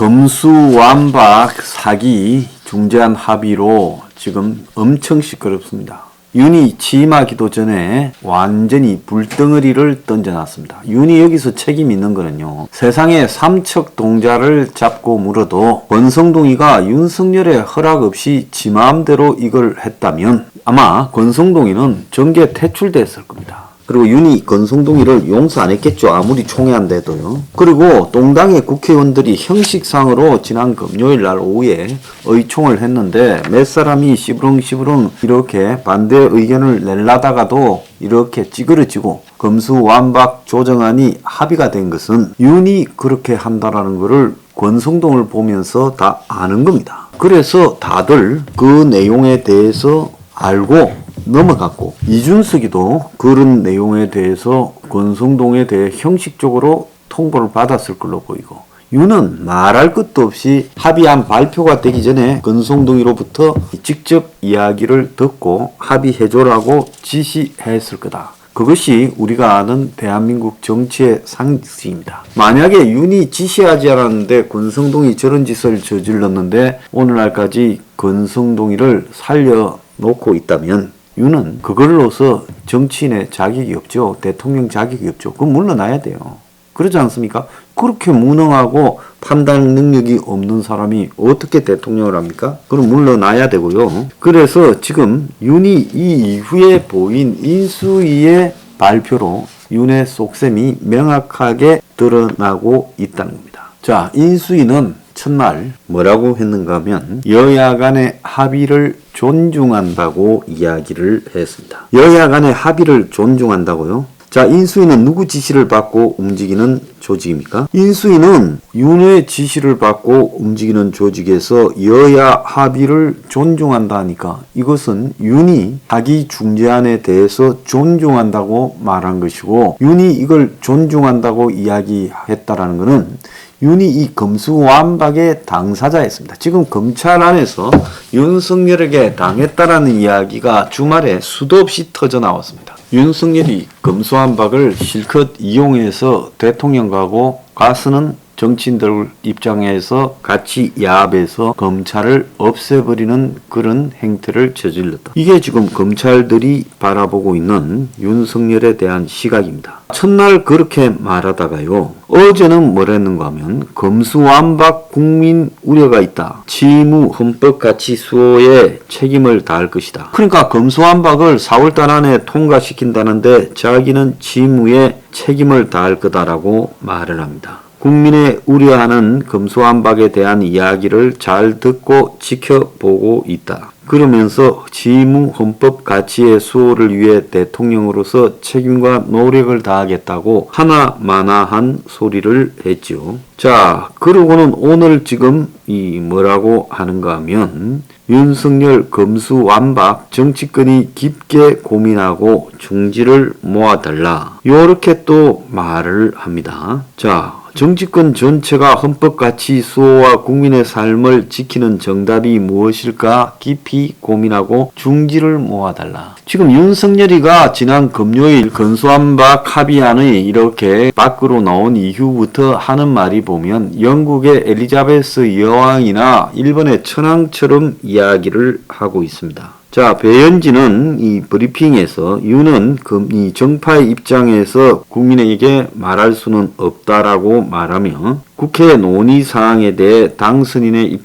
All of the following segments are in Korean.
검수완박 사기 중재안 합의로 지금 엄청 시끄럽습니다. 윤이 취임하기도 전에 완전히 불덩어리를 던져놨습니다. 윤이 여기서 책임 있는 거는요, 세상에 삼척동자를 잡고 물어도 권성동이가 윤석열의 허락 없이 지 마음대로 이걸 했다면 아마 권성동이는 정계 퇴출됐을 겁니다. 그리고 윤이 권성동이를 용서 안 했겠죠. 아무리 총회한데도요. 그리고 동당의 국회의원들이 형식상으로 지난 금요일 날 오후에 의총을 했는데 몇 사람이 시부렁시부렁 이렇게 반대 의견을 내려다가도 이렇게 찌그러지고 검수완박 조정안이 합의가 된 것은 윤이 그렇게 한다라는 것을 권성동을 보면서 다 아는 겁니다. 그래서 다들 그 내용에 대해서 알고 넘어갔고, 이준석이도 그런 내용에 대해서 권성동에 대해 형식적으로 통보를 받았을 걸로 보이고, 윤은 말할 것도 없이 합의안 발표가 되기 전에 권성동이로부터 직접 이야기를 듣고 합의해줘라고 지시했을 거다. 그것이 우리가 아는 대한민국 정치의 상식입니다. 만약에 윤이 지시하지 않았는데 권성동이 저런 짓을 저질렀는데 오늘날까지 권성동이를 살려놓고 있다면 윤은 그걸로서 정치인의 자격이 없죠. 대통령 자격이 없죠. 그럼 물러나야 돼요. 그러지 않습니까? 그렇게 무능하고 판단 능력이 없는 사람이 어떻게 대통령을 합니까? 그럼 물러나야 되고요. 그래서 지금 윤이 이 이후에 보인 인수위의 발표로 윤의 속셈이 명확하게 드러나고 있다는 겁니다. 자, 인수위는 첫날 뭐라고 했는가 하면 여야 간의 합의를 존중한다고 이야기를 했습니다. 여야 간의 합의를 존중한다고요? 자, 인수위는 누구 지시를 받고 움직이는 조직입니까? 인수위는 윤의 지시를 받고 움직이는 조직에서 여야 합의를 존중한다 하니까 이것은 윤이 자기 중재안에 대해서 존중한다고 말한 것이고, 윤이 이걸 존중한다고 이야기했다라는 것은 윤이 이 검수완박의 당사자였습니다. 지금 검찰 안에서 윤석열에게 당했다라는 이야기가 주말에 수도 없이 터져 나왔습니다. 윤석열이 검수완박을 실컷 이용해서 대통령하고 가서는 정치인들 입장에서 같이 야합해서 검찰을 없애버리는 그런 행태를 저질렀다. 이게 지금 검찰들이 바라보고 있는 윤석열에 대한 시각입니다. 첫날 그렇게 말하다가요, 어제는 뭐랬는가 하면 검수완박 국민 우려가 있다. 치무 헌법가치 수호에 책임을 다할 것이다. 그러니까 검수완박을 4월달 안에 통과시킨다는데 자기는 치무에 책임을 다할 거다라고 말을 합니다. 국민의 우려하는 검수완박에 대한 이야기를 잘 듣고 지켜보고 있다. 그러면서 지무 헌법 가치의 수호를 위해 대통령으로서 책임과 노력을 다하겠다고 하나마나한 소리를 했지요. 자, 그러고는 오늘 지금 이 뭐라고 하는가 하면 윤석열 검수완박 정치권이 깊게 고민하고 중지를 모아달라. 요렇게 또 말을 합니다. 자, 정치권 전체가 헌법가치 수호와 국민의 삶을 지키는 정답이 무엇일까 깊이 고민하고 중지를 모아달라. 지금 윤석열이가 지난 금요일 검수완박 합의안이 이렇게 밖으로 나온 이후부터 하는 말이 보면 영국의 엘리자베스 여왕이나 일본의 천황처럼 이야기를 하고 있습니다. 자, 배현진은 이 브리핑에서 윤은 이 정파의 입장에서 국민에게 말할 수는 없다라고 말하며 국회 논의 사항에 대해 당선인의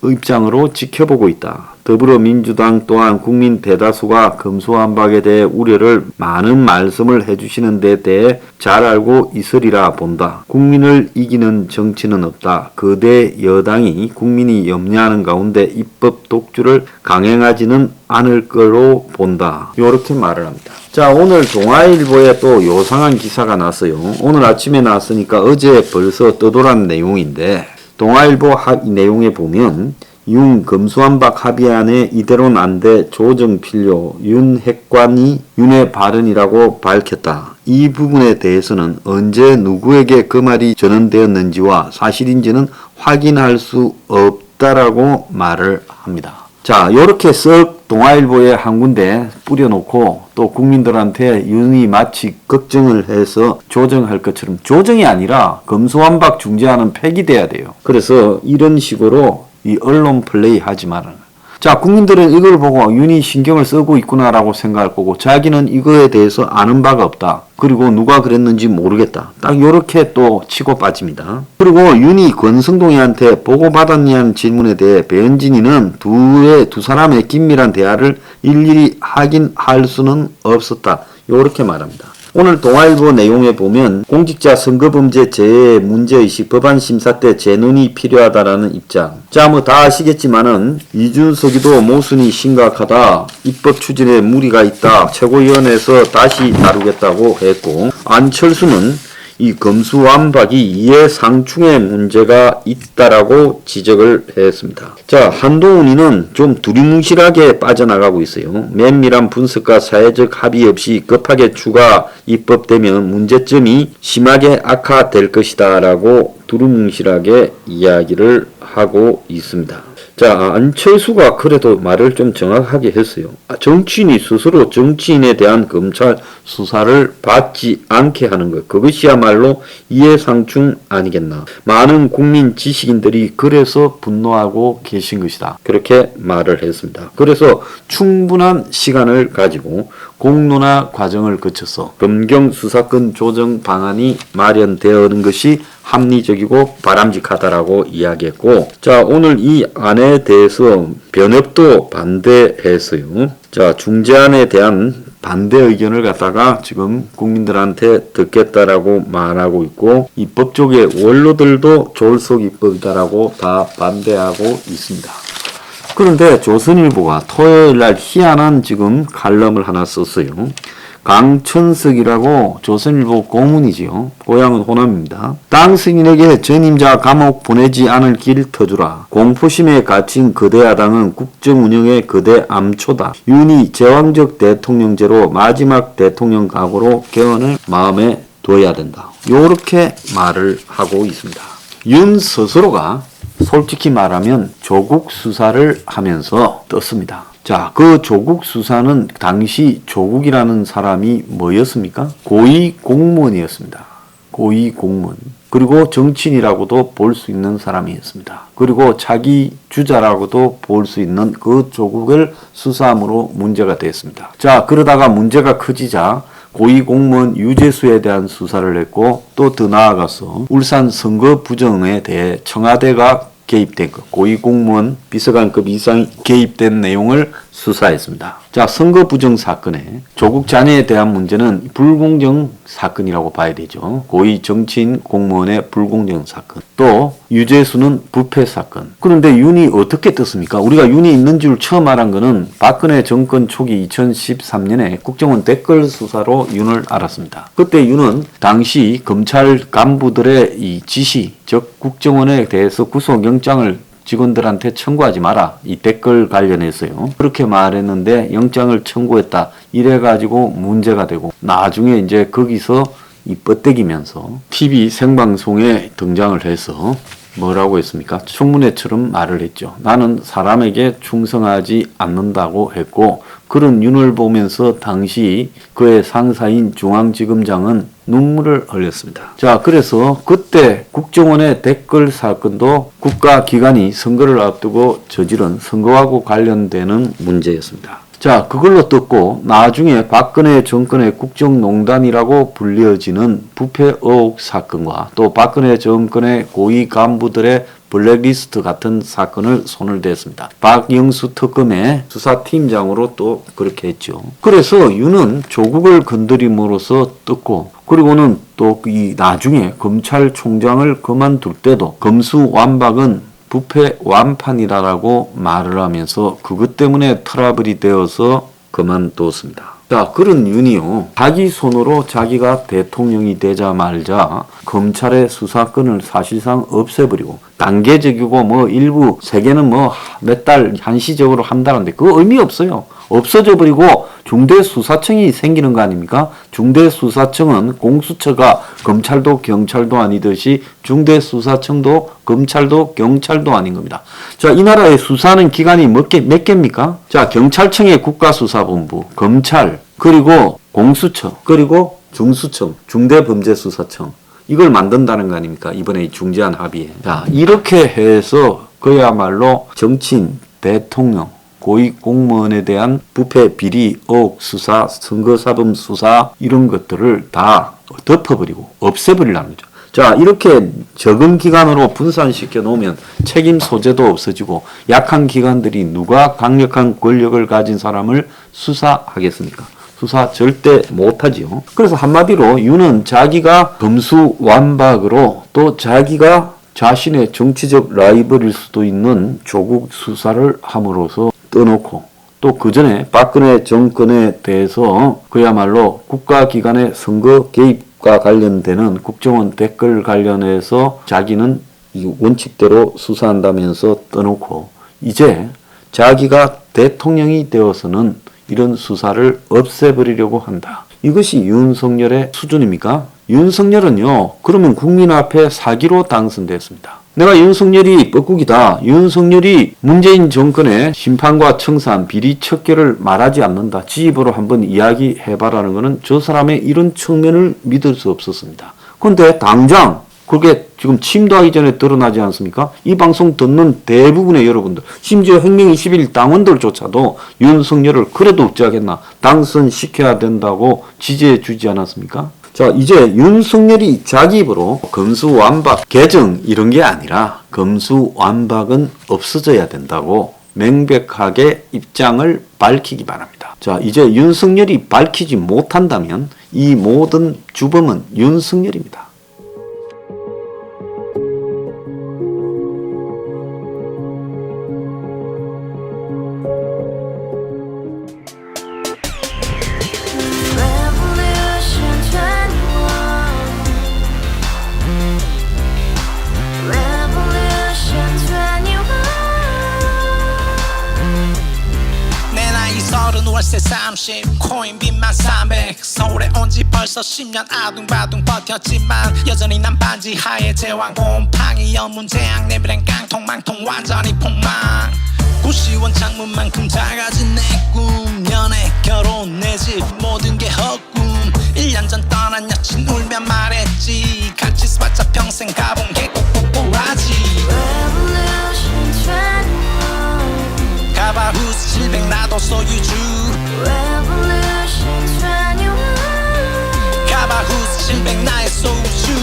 입장으로 지켜보고 있다. 더불어민주당 또한 국민 대다수가 검수완박에 대해 우려를 많은 말씀을 해주시는 데 대해 잘 알고 있으리라 본다. 국민을 이기는 정치는 없다. 거대 여당이 국민이 염려하는 가운데 입법 독주를 강행하지는 않을 거로 본다. 이렇게 말을 합니다. 자, 오늘 동아일보에 또 요상한 기사가 났어요. 오늘 아침에 났으니까 어제 벌써 떠돌았는 내용인데, 동아일보 내용에 보면 윤 검수완박 합의안에 이대로는 안 돼 조정 필요, 윤 핵관이 윤의 발언이라고 밝혔다. 이 부분에 대해서는 언제 누구에게 그 말이 전언되었는지와 사실인지는 확인할 수 없다라고 말을 합니다. 자, 요렇게 썩 동아일보에 한 군데 뿌려놓고 또 국민들한테 윤이 마치 걱정을 해서 조정할 것처럼, 조정이 아니라 검수완박 중재안은 폐기돼야 돼요. 그래서 이런 식으로 이 언론 플레이 하지 말아라. 자, 국민들은 이걸 보고 윤이 신경을 쓰고 있구나라고 생각할 거고, 자기는 이거에 대해서 아는 바가 없다. 그리고 누가 그랬는지 모르겠다. 딱 요렇게 또 치고 빠집니다. 그리고 윤이 권성동이한테 보고받았냐는 질문에 대해 배현진이는 두 사람의 긴밀한 대화를 일일이 확인할 수는 없었다. 요렇게 말합니다. 오늘 동아일보 내용에 보면 공직자 선거범죄 재해 문제의식 법안 심사 때 재논이 필요하다라는 입장. 자, 뭐 다 아시겠지만은 이준석이도 모순이 심각하다. 입법 추진에 무리가 있다. 최고위원회에서 다시 다루겠다고 했고, 안철수는 이 검수완박이 이해상충의 문제가 있다라고 지적을 했습니다. 자, 한동훈이는 좀 두리뭉실하게 빠져나가고 있어요. 면밀한 분석과 사회적 합의 없이 급하게 추가 입법되면 문제점이 심하게 악화될 것이다 라고 두리뭉실하게 이야기를 하고 있습니다. 자, 안철수가 그래도 말을 좀 정확하게 했어요. 정치인이 스스로 정치인에 대한 검찰 수사를 받지 않게 하는 것, 그것이야말로 이해상충 아니겠나. 많은 국민 지식인들이 그래서 분노하고 계신 것이다. 그렇게 말을 했습니다. 그래서 충분한 시간을 가지고 공론화 과정을 거쳐서 검경 수사권 조정 방안이 마련되어는 것이 합리적이고 바람직하다라고 이야기했고, 자, 오늘 이 안에 대해서 변협도 반대했어요. 자, 중재안에 대한 반대 의견을 갖다가 지금 국민들한테 듣겠다라고 말하고 있고, 입법 쪽의 원로들도 졸속 입법이다라고 다 반대하고 있습니다. 그런데 조선일보가 토요일날 희한한 지금 칼럼을 하나 썼어요. 강천석이라고 조선일보 고문이지요. 고향은 호남입니다. 땅 승인에게 전임자 감옥 보내지 않을 길 터주라. 공포심에 갇힌 거대 야당은 국정 운영의 거대 암초다. 윤이 제왕적 대통령제로 마지막 대통령 각오로 개헌을 마음에 둬야 된다. 요렇게 말을 하고 있습니다. 윤 스스로가 솔직히 말하면 조국 수사를 하면서 떴습니다. 자, 그 조국 수사는 당시 조국이라는 사람이 뭐였습니까? 고위 공무원이었습니다. 고위 공무원. 그리고 정치인이라고도 볼 수 있는 사람이었습니다. 그리고 자기 주자라고도 볼 수 있는 그 조국을 수사함으로 문제가 됐습니다. 자, 그러다가 문제가 커지자 고위공무원 유재수에 대한 수사를 했고, 또 더 나아가서 울산 선거 부정에 대해 청와대가 개입된 것, 고위공무원 비서관급 이상 개입된 내용을 수사했습니다. 자, 선거 부정 사건에 조국 자녀에 대한 문제는 불공정 사건이라고 봐야 되죠. 고위 정치인 공무원의 불공정 사건. 또 유재수는 부패 사건. 그런데 윤이 어떻게 떴습니까? 우리가 윤이 있는 줄 처음 알은 거는 박근혜 정권 초기 2013년에 국정원 댓글 수사로 윤을 알았습니다. 그때 윤은 당시 검찰 간부들의 이 지시, 즉 국정원에 대해서 구속영장을 직원들한테 청구하지 마라. 이 댓글 관련해서요. 그렇게 말했는데 영장을 청구했다. 이래가지고 문제가 되고, 나중에 이제 거기서 이 뻗대기면서 TV 생방송에 등장을 해서 뭐라고 했습니까? 청문회처럼 말을 했죠. 나는 사람에게 충성하지 않는다고 했고, 그런 윤을 보면서 당시 그의 상사인 중앙지검장은 눈물을 흘렸습니다. 자, 그래서 그때 국정원의 댓글 사건도 국가기관이 선거를 앞두고 저지른 선거하고 관련되는 문제였습니다. 자, 그걸로 떴고, 나중에 박근혜 정권의 국정농단이라고 불려지는 부패 의혹 사건과 또 박근혜 정권의 고위 간부들의 블랙리스트 같은 사건을 손을 댔습니다. 박영수 특검의 수사팀장으로 또 그렇게 했죠. 그래서 윤은 조국을 건드림으로써 떴고, 그리고는 또 이 나중에 검찰총장을 그만둘 때도 검수완박은 부패 완판이라고 말을 하면서 그것 때문에 트러블이 되어서 그만뒀습니다. 자, 그런 윤이요, 자기 손으로 자기가 대통령이 되자 말자 검찰의 수사권을 사실상 없애버리고, 단계적이고 뭐 일부 세계는 뭐 몇 달 한시적으로 한다는데 그거 의미 없어요. 없어져 버리고 중대수사청이 생기는 거 아닙니까? 중대수사청은 공수처가 검찰도 경찰도 아니듯이 중대수사청도 검찰도 경찰도 아닌 겁니다. 자, 이 나라의 수사하는 기관이 몇 개입니까? 자, 경찰청의 국가수사본부, 검찰, 그리고 공수처, 그리고 중수청, 중대범죄수사청. 이걸 만든다는 거 아닙니까? 이번에 중재안 합의에. 자, 이렇게 해서 그야말로 정치인, 대통령, 고위 공무원에 대한 부패, 비리, 의혹 수사, 선거사범 수사 이런 것들을 다 덮어버리고 없애버리려는 거죠. 자, 이렇게 적은 기관으로 분산시켜 놓으면 책임 소재도 없어지고 약한 기관들이 누가 강력한 권력을 가진 사람을 수사하겠습니까? 수사 절대 못하지요. 그래서 한마디로 윤은 자기가 검수완박으로 또 자기가 자신의 정치적 라이벌일 수도 있는 조국 수사를 함으로써 떠놓고 또 그 전에 박근혜 정권에 대해서 그야말로 국가기관의 선거 개입과 관련되는 국정원 댓글 관련해서 자기는 이 원칙대로 수사한다면서 떠놓고 이제 자기가 대통령이 되어서는 이런 수사를 없애버리려고 한다. 이것이 윤석열의 수준입니까? 윤석열은요, 그러면 국민 앞에 사기로 당선됐습니다. 내가 윤석열이 뻐꾸기다. 윤석열이 문재인 정권의 심판과 청산, 비리 척결을 말하지 않는다. 지 입으로 한번 이야기해봐라는 것은 저 사람의 이런 측면을 믿을 수 없었습니다. 그런데 당장 그게 지금 침도하기 전에 드러나지 않습니까? 이 방송 듣는 대부분의 여러분들, 심지어 혁명 21 당원들조차도 윤석열을 그래도 어찌하겠나 당선시켜야 된다고 지지해 주지 않았습니까? 자, 이제 윤석열이 자기 입으로 검수완박, 개정 이런 게 아니라 검수완박은 없어져야 된다고 명백하게 입장을 밝히기 바랍니다. 자, 이제 윤석열이 밝히지 못한다면 이 모든 주범은 윤석열입니다. 월세 30 코인빚만 300 서울에 온 지 벌써 10년 아둥바둥 버텼지만 여전히 난 반지 하에 제왕 곰팡이 연문제약 내비랭 깡통망통 완전히 폭망 고시원 창문만큼 작아진 내 꿈 연애 결혼 내 집 모든 게 헛꿈 1년 전 떠난 여친 울며 말했지 같이 써봤자 평생 가본 게 꼭꼭꼭하지 가바후스 700 나도 소유주 가바후스 700 나의 소주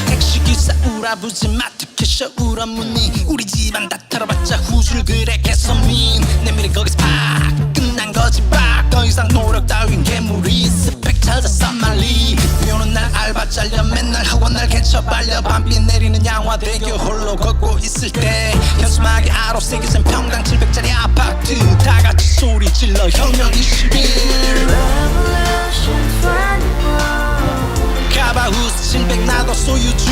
택시기사 우라부지 마트 캐셔 울어무니 우리 집안 다 털어봤자 후줄 그래 개선민 내미래 거기서 팍 끝난 거지 팍더 이상 노력 따윈 괴물이 스펙 찾아서 말리 비오는 날 알바 잘려 맨날 학원 날 개쳐 발려 밤비 내리는 양화대교 홀로 걷고 있을 때 현수막에 아로 새겨진 평당 700짜리 아파트 다같이 소리 질러 혁명 21 가바후스 700 나도 소유주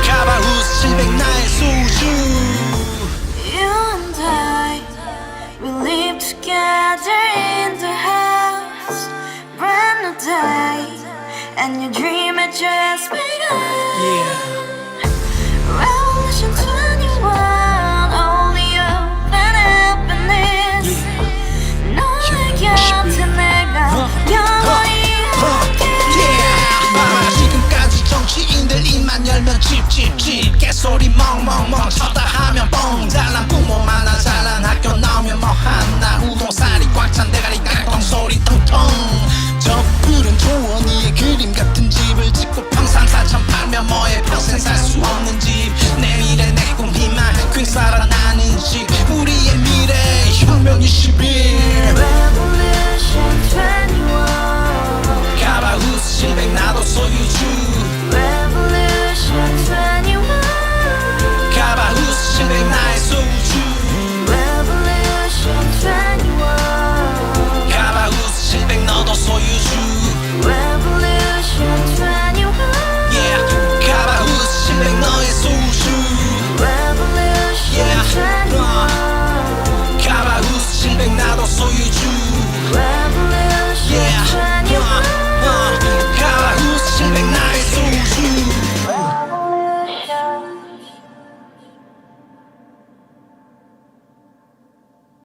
가바후스 700 나의 소주 You and I, we live together in the house brand new day and your dream had just begun Revolution 21 only hope and happiness 너의 곁에 내가 영원히 지금까지 정치인들 입만 열면 찝찝찝 개소리 멍멍멍 쳤다 하면 뻥 잘난 부모 만나 잘난 학교 나오면 뭐하나 우동살이 꽉 찬 대가리 깡통 소리 통통 저 푸른 조원이의 그림 같은 집을 짓고 평상 4천 팔면 뭐해 평생 살 수 없는